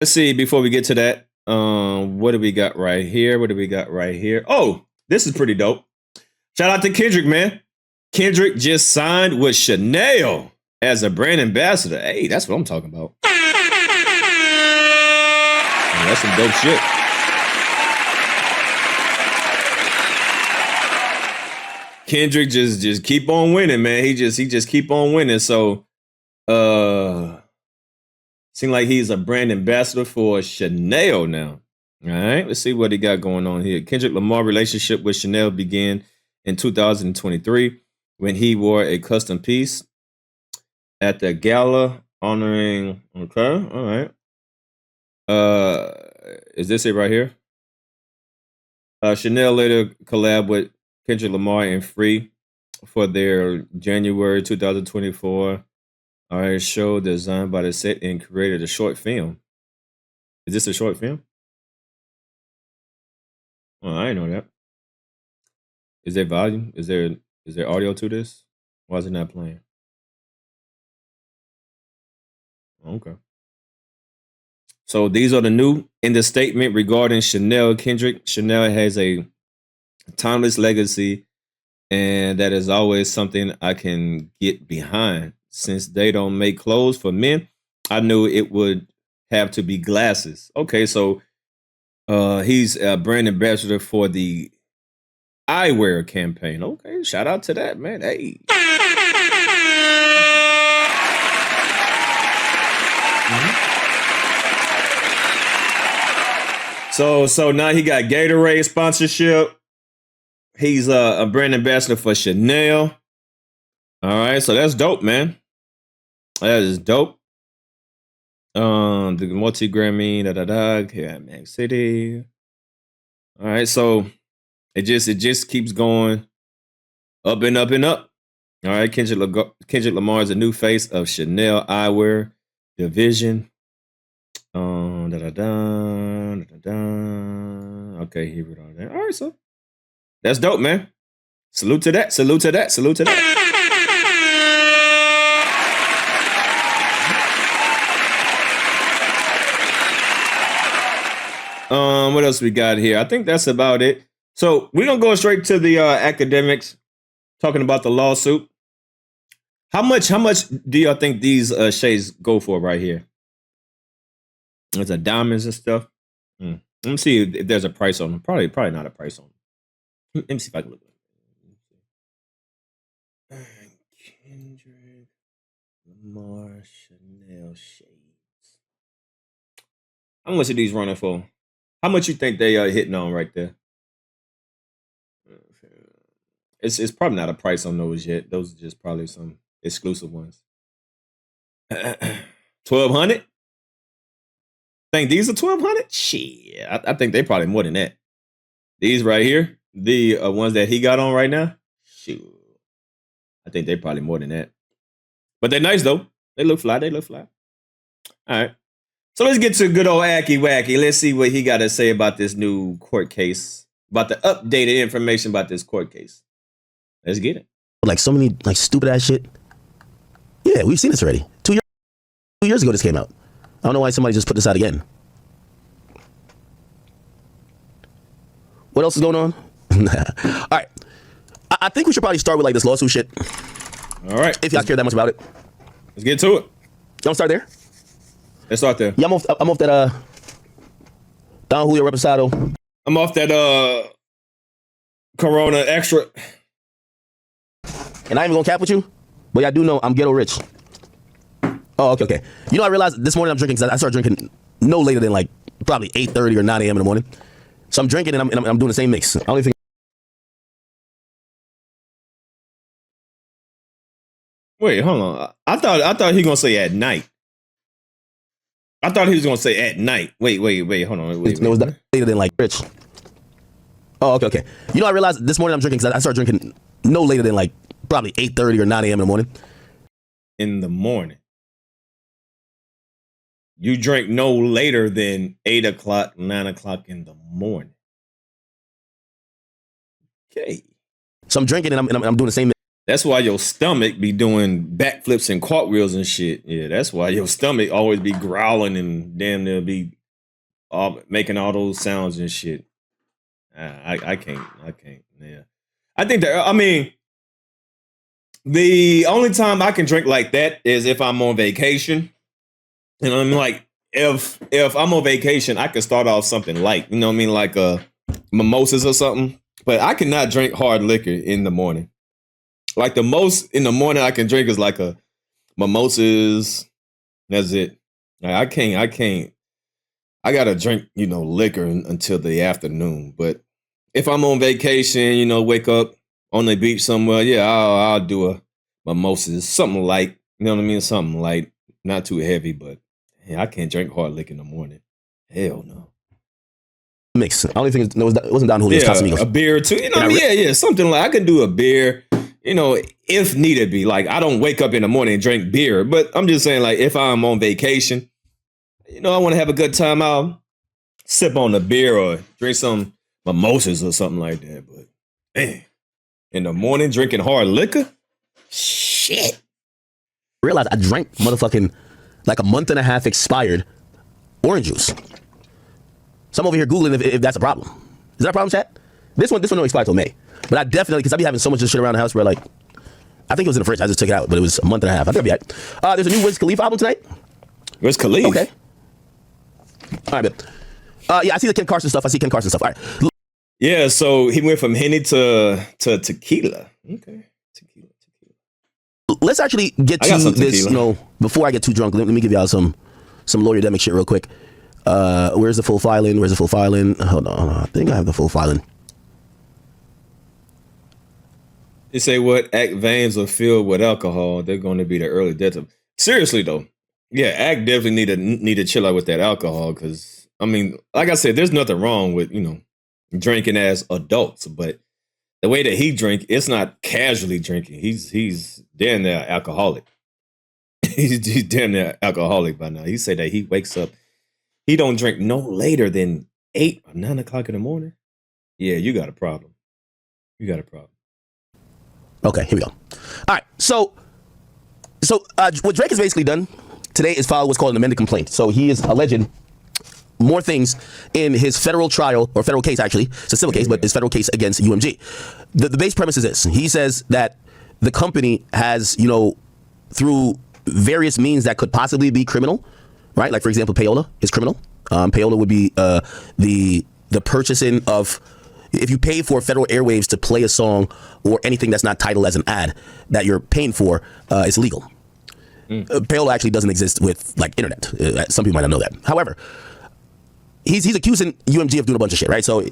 Let's see, before we get to that, what do we got right here? What do we got right here? Oh, this is pretty dope. Shout out to Kendrick, man. Kendrick just signed with Chanel as a brand ambassador. Hey, that's what I'm talking about. That's some dope shit. Kendrick just keep on winning, man. He just keep on winning. So seems like he's a brand ambassador for Chanel now. All right, let's see what he got going on here. Kendrick Lamar relationship with Chanel began in 2023 when he wore a custom piece at the gala honoring. Okay, all right. Is this it right here? Chanel later collab with Kendrick Lamar and Free for their January 2024 show designed by the set and created a short film. Is this a short film? Oh, I didn't know that. Is there volume? Is there audio to this? Why is it not playing? Okay. So these are the new in the statement regarding Chanel Kendrick. Chanel has a timeless legacy, and that is always something I can get behind. Since they don't make clothes for men, I knew it would have to be glasses. Okay, so he's a brand ambassador for the eyewear campaign. Okay, shout out to that, man. Hey. So now he got Gatorade sponsorship. He's a brand ambassador for Chanel. All right, so that's dope, man. That is dope. The multi-Grammy, yeah, Max City. All right, so it just keeps going up and up and up. All right, Kendrick Lamar is a new face of Chanel eyewear division. Okay, here we go. All right, so that's dope, man. Salute to that. Salute to that. Salute to that. What else we got here? I think that's about it. So we're gonna go straight to the academics, talking about the lawsuit. How much do y'all think these shades go for right here? There's a diamonds and stuff. Let me see if there's a price on them. Probably not a price on them. Let me see if I can look. Kendrick Lamar Chanel shades. How much are these running for? How much you think they are hitting on right there? It's probably not a price on those yet. Those are just probably some exclusive ones. 1,200. Think these are 1,200? Shit, I think they probably more than that. These right here, the ones that he got on right now, shoot, I think they probably more than that. But they're nice though. They look fly. All right. So let's get to good old Aki Wacky. Let's see what he got to say about this new court case, about the updated information about this court case. Let's get it. Like so many like stupid ass shit. Yeah, we've seen this already. 2 years ago this came out. I don't know why somebody just put this out again. What else is going on? All right. I think we should probably start with like this lawsuit shit. All right. If y'all care that much about it. Let's get to it. Y'all start there? Let's start there. Yeah, I'm off that Don Julio Reposado. I'm off that Corona Extra. And I ain't even gonna cap with you, but I do know I'm ghetto rich. Oh, okay. You know, I realized this morning I'm drinking because I started drinking no later than like probably 8:30 or 9 a.m. in the morning. So I'm drinking and I'm doing the same mix. I don't even think. Wait, hold on. I thought he was gonna say at night. I thought he was gonna say at night. Wait, hold on. Wait. It was later than like rich. Oh, okay. You know, I realized this morning I'm drinking because I started drinking no later than like probably 8:30 or 9 a.m. in the morning. In the morning. You drink no later than 8 o'clock, 9 o'clock in the morning. Okay. So I'm drinking and I'm doing the same. That's why your stomach be doing backflips and cartwheels and shit. Yeah, that's why your stomach always be growling and damn near be making all those sounds and shit. I can't. Yeah, I think that. I mean, the only time I can drink like that is if I'm on vacation. And I'm like, if I'm on vacation, I can start off something light. You know what I mean, like mimosas or something. But I cannot drink hard liquor in the morning. Like the most in the morning I can drink is like a mimosas. That's it. Like, I can't. I gotta drink, liquor until the afternoon. But if I'm on vacation, wake up on the beach somewhere, yeah, I'll do a mimosas, something light. You know what I mean? Something light, not too heavy. But I can't drink hard liquor in the morning. Hell no. Mix. I only think it wasn't Don Julio's Casamigos. A beer too. Something like I can do a beer. If needed be. Like, I don't wake up in the morning and drink beer, but I'm just saying, like, if I'm on vacation, I want to have a good time. I'll sip on a beer or drink some mimosas or something like that. But, man, in the morning drinking hard liquor? Shit. I realized I drank motherfucking, like, a month and a half expired orange juice. So I'm over here Googling if that's a problem. Is that a problem, chat? This one don't expire till May. But I definitely, because I be having so much of this shit around the house where, like, I think it was in the fridge. I just took it out, but it was a month and a half. I think I'll be all right. There's a new Wiz Khalifa album tonight. Wiz Khalifa? Okay. All right, man. Yeah, I see the Ken Carson stuff. All right. Yeah, so he went from Henny to tequila. Okay. Tequila. Let's actually get to this, before I get too drunk. Let me give y'all some lawyer demic shit real quick. Where's the full filing? Hold on. I think I have the full filing. They say what Act veins are filled with alcohol, they're going to be the early death of. Seriously though, yeah, Act definitely need to chill out with that alcohol because I mean, like I said, there's nothing wrong with drinking as adults, but the way that he drink, it's not casually drinking. He's damn near alcoholic. he's damn near alcoholic by now. He said that he wakes up, he don't drink no later than 8 or 9 o'clock in the morning. Yeah, you got a problem. Okay, here we go. All right, so what Drake has basically done today is filed what's called an amended complaint. So he is alleging more things in his federal trial, or federal case actually. It's a civil case, but his federal case against UMG. The base premise is this. He says that the company has, through various means that could possibly be criminal, right? Like, for example, payola is criminal. Payola would be the purchasing of, if you pay for federal airwaves to play a song or anything that's not titled as an ad that you're paying for, it's legal. Payola actually doesn't exist with, like, internet. Some people might not know that. However, he's accusing UMG of doing a bunch of shit, right? So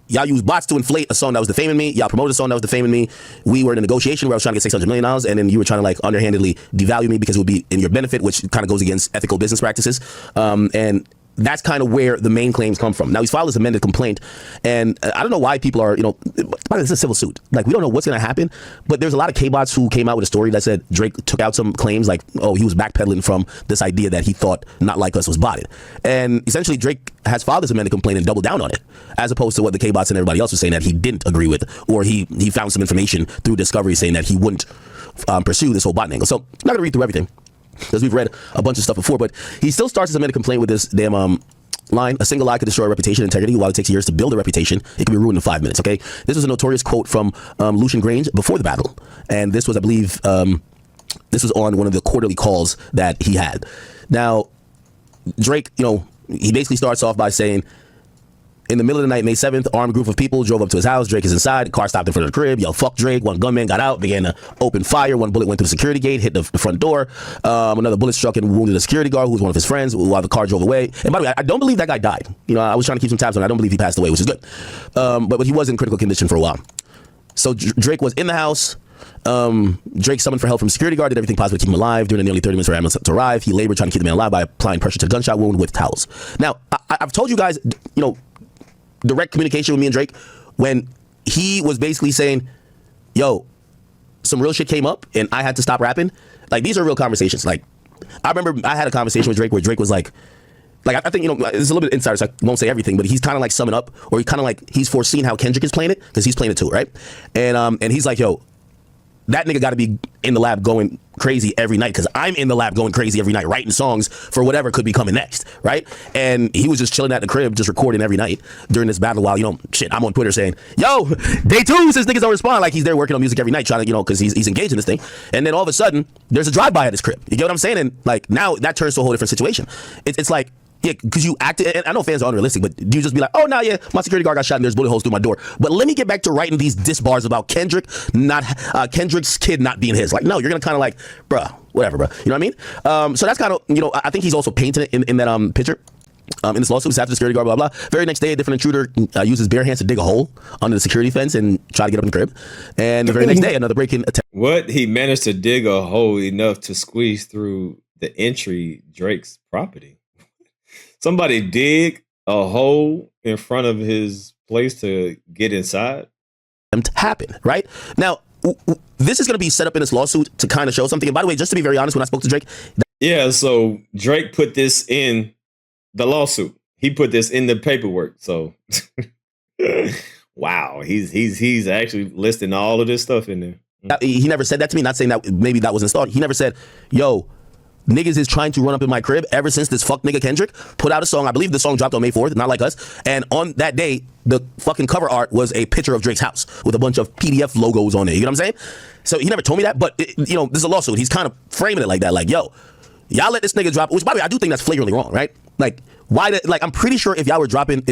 y'all use bots to inflate a song that was defaming me. Y'all promoted a song that was defaming me. We were in a negotiation where I was trying to get $600 million, and then you were trying to, like, underhandedly devalue me because it would be in your benefit, which kind of goes against ethical business practices. And that's kind of where the main claims come from. Now, he's filed this amended complaint, and I don't know why people are, it's a civil suit. Like, we don't know what's going to happen, but there's a lot of K-bots who came out with a story that said Drake took out some claims, like, oh, he was backpedaling from this idea that he thought Not Like Us was botted. And essentially, Drake has filed this amended complaint and doubled down on it, as opposed to what the K-bots and everybody else was saying that he didn't agree with, or he found some information through discovery saying that he wouldn't pursue this whole bot angle. So I'm not going to read through everything, because we've read a bunch of stuff before, but he still starts his amended complaint with this damn line: a single lie could destroy a reputation and integrity. While it takes years to build a reputation, it can be ruined in 5 minutes. Okay, this was a notorious quote from Lucian Grange before the battle, and this was, I believe, this was on one of the quarterly calls that he had. Now, Drake, he basically starts off by saying, in the middle of the night, May 7th, armed group of people drove up to his house. Drake is inside. The car stopped in front of the crib. Yelled, "Fuck Drake." One gunman got out, began to open fire. One bullet went through the security gate, hit the front door. Another bullet struck and wounded a security guard who was one of his friends while the car drove away. And by the way, I don't believe that guy died. I was trying to keep some tabs on it. I don't believe he passed away, which is good. But he was in critical condition for a while. So Drake was in the house. Drake summoned for help from security guard, did everything possible to keep him alive. During the nearly 30 minutes for ambulance to arrive, he labored trying to keep the man alive by applying pressure to the gunshot wound with towels. Now, I've told you guys, direct communication with me and Drake, when he was basically saying, yo, some real shit came up and I had to stop rapping. Like, these are real conversations. Like, I remember I had a conversation with Drake where Drake was like I think, it's a little bit insider, so I won't say everything, but he's kind of like summing up, or he kind of like, he's foreseen how Kendrick is playing it, because he's playing it too, right? And he's like, yo, that nigga got to be in the lab going crazy every night, because I'm in the lab going crazy every night writing songs for whatever could be coming next, right? And he was just chilling at the crib, just recording every night during this battle while, I'm on Twitter saying, yo, day 2 since niggas don't respond, like he's there working on music every night trying to, because he's engaged in this thing. And then all of a sudden, there's a drive-by at his crib. You get what I'm saying? And like now that turns to a whole different situation. It's like, yeah, because you act, and I know fans are unrealistic, but do you just be like, oh, no, yeah, my security guard got shot and there's bullet holes through my door. But let me get back to writing these diss bars about Kendrick's kid not being his. Like, no, you're going to kind of like, bruh, whatever, bruh. You know what I mean? So that's kind of, I think he's also painted it in that picture. In this lawsuit, after the security guard, blah, blah. Very next day, a different intruder uses bare hands to dig a hole under the security fence and try to get up in the crib. And the very next day, another break-in attempt. What? He managed to dig a hole enough to squeeze through the entry Drake's property. Somebody dig a hole in front of his place to get inside? Happen, right? Now, this is going to be set up in this lawsuit to kind of show something. And by the way, just to be very honest, when I spoke to Drake... Yeah, so Drake put this in the lawsuit. He put this in the paperwork. So, wow, he's actually listing all of this stuff in there. He never said that to me, not saying that maybe that wasn't thought. He never said, yo... Niggas is trying to run up in my crib ever since this fuck nigga Kendrick put out a song. I believe the song dropped on May 4th, Not Like Us. And on that day, the fucking cover art was a picture of Drake's house with a bunch of PDF logos on it. You know what I'm saying? So he never told me that, but this is a lawsuit. He's kind of framing it like that. Like, yo, y'all let this nigga drop, which by the way, I do think that's flagrantly wrong, right? Like, I'm pretty sure if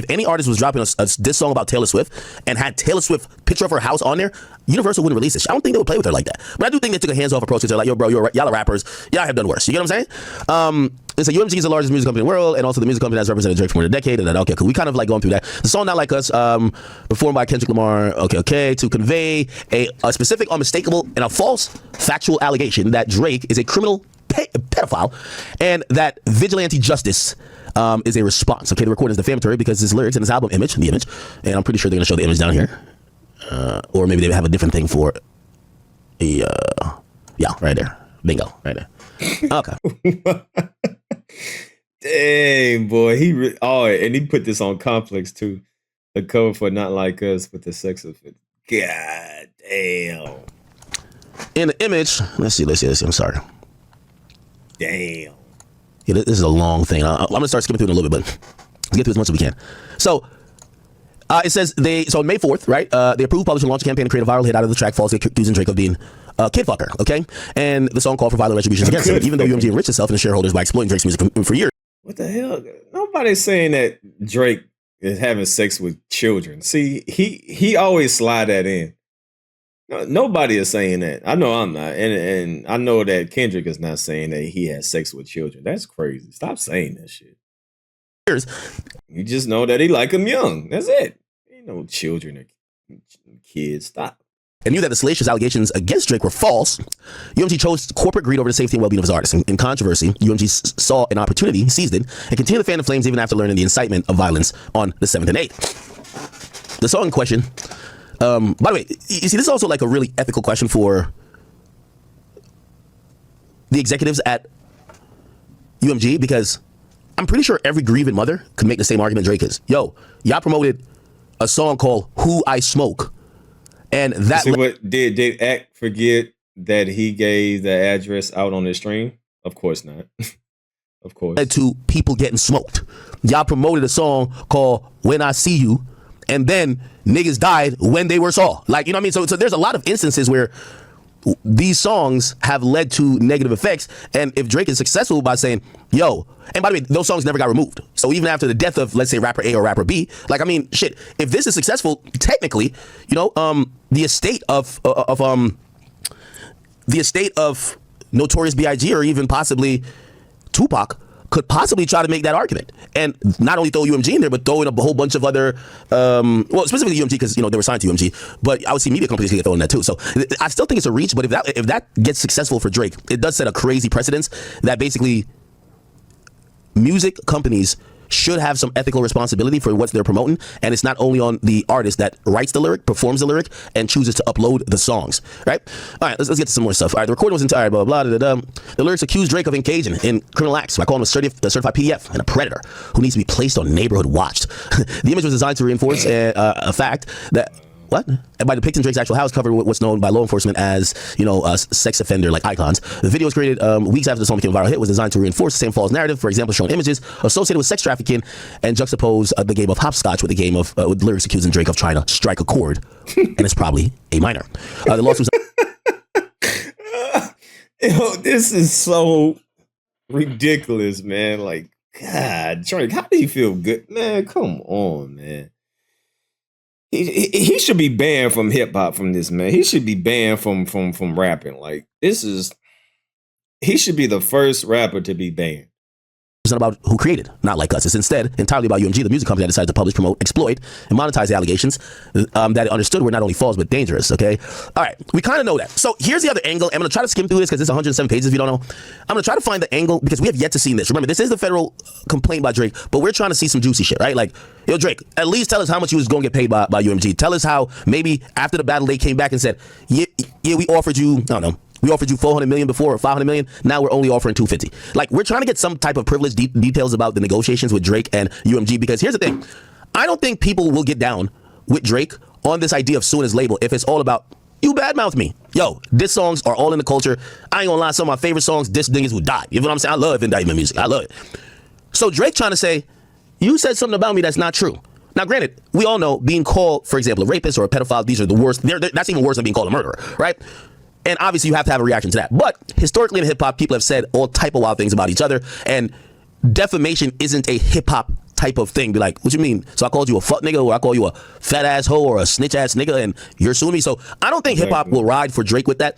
any artist was dropping a diss song about Taylor Swift and had Taylor Swift picture of her house on there, Universal wouldn't release it. I don't think they would play with her like that. But I do think they took a hands-off approach, because they're like, yo, bro, y'all are rappers. Y'all have done worse. You get what I'm saying? And so UMG is the largest music company in the world, and also the music company that's represented Drake for more than a decade. And okay, cool. We kind of like going through that. The song Not Like Us, performed by Kendrick Lamar, okay, to convey a specific, unmistakable, and a false factual allegation that Drake is a criminal pedophile, and that vigilante justice is a response. Okay, the recording is defamatory because his lyrics and his album image, the image, and I'm pretty sure they're going to show the image down here. Or maybe they have a different thing for yeah, right there. Bingo, right there. Okay. Dang, boy. And he put this on Complex too. The cover for Not Like Us with the sex offender. God damn. In the image, let's see. I'm sorry. Damn. Yeah, this is a long thing. I'm going to start skipping through it a little bit, but let's get through as much as we can. So, it says on May 4th, right? They approved, published, and launched a campaign to create a viral hit out of the track falsely accusing Drake of being a kid fucker, okay? And the song called for violent retributions against him, even though UMG enriched itself and the shareholders by exploiting Drake's music for years. What the hell? Nobody's saying that Drake is having sex with children. See, he always slide that in. Nobody is saying that. I know I'm not. And I know that Kendrick is not saying that he has sex with children. That's crazy. Stop saying that shit. You just know that he like them young. That's it. Ain't no children or kids. Stop. And knew that the salacious allegations against Drake were false. UMG chose corporate greed over the safety and well-being of his artists. In controversy, UMG saw an opportunity, seized it, and continued to fan the flames even after learning the incitement of violence on the 7th and 8th. The song in question, by the way, you see, this is also like a really ethical question for the executives at UMG, because I'm pretty sure every grieving mother could make the same argument Drake is. Yo, y'all promoted a song called Who I Smoke. And that... Did Act forget that he gave the address out on the stream? Of course not. Of course. Led to people getting smoked. Y'all promoted a song called When I See You, and then niggas died when they were saw. Like, you know what I mean? So there's a lot of instances where these songs have led to negative effects. And if Drake is successful by saying, yo, and by the way, those songs never got removed. So even after the death of, let's say, rapper A or rapper B, like, I mean, shit, if this is successful, technically, the estate of Notorious B.I.G. or even possibly Tupac could possibly try to make that argument, and not only throw UMG in there, but throw in a whole bunch of other, well, specifically UMG, because they were signed to UMG. But I would see media companies get thrown in that too. So I still think it's a reach. But if that gets successful for Drake, it does set a crazy precedence that basically music companies should have some ethical responsibility for what they're promoting, and it's not only on the artist that writes the lyric, performs the lyric, and chooses to upload the songs, right? All right, let's get to some more stuff. All right, the recording was entire, blah, blah, blah, blah, blah. The lyrics accuse Drake of engaging in criminal acts by calling him a certified PDF and a predator who needs to be placed on neighborhood watched. The image was designed to reinforce a fact that what? And by depicting Drake's actual house covered with what's known by law enforcement as, sex offender like icons. The video was created weeks after the song became a viral hit, was designed to reinforce the same false narrative. For example, showing images associated with sex trafficking and juxtapose the game of hopscotch with the game of with lyrics accusing Drake of trying to strike a chord, and it's probably a minor. The lawsuit. This is so ridiculous, man. Like, God, Drake, how do you feel good, man? Come on, man. He should be banned from hip hop from this, man. He should be banned from rapping. Like, he should be the first rapper to be banned. It's not about who created, not like us. It's instead entirely about UMG, the music company that decided to publish, promote, exploit, and monetize the allegations that it understood were not only false but dangerous. Okay, all right, we kind of know that. So here's the other angle. I'm going to try to skim through this because it's 107 pages. If you don't know, I'm going to try to find the angle because we have yet to see this. Remember, this is the federal complaint by Drake, but we're trying to see some juicy shit, right? Like, yo, Drake, at least tell us how much you was going to get paid by UMG. Tell us how maybe after the battle they came back and said, yeah, we offered you, I don't know. We offered you $400 million before, or $500 million. Now we're only offering $250. Like, we're trying to get some type of privileged details about the negotiations with Drake and UMG, because here's the thing. I don't think people will get down with Drake on this idea of suing his label if it's all about, you badmouth me. Yo, diss songs are all in the culture. I ain't gonna lie, some of my favorite songs, diss niggas would die. You know what I'm saying? I love indictment music. I love it. So Drake trying to say, you said something about me that's not true. Now, granted, we all know being called, for example, a rapist or a pedophile, these are the worst. That's even worse than being called a murderer, right? And obviously you have to have a reaction to that. But historically in hip hop, people have said all type of wild things about each other. And defamation isn't a hip hop type of thing. Be like, what you mean? So I called you a fuck nigga, or I call you a fat ass hoe or a snitch ass nigga and you're suing me. So I don't think hip hop will ride for Drake with that.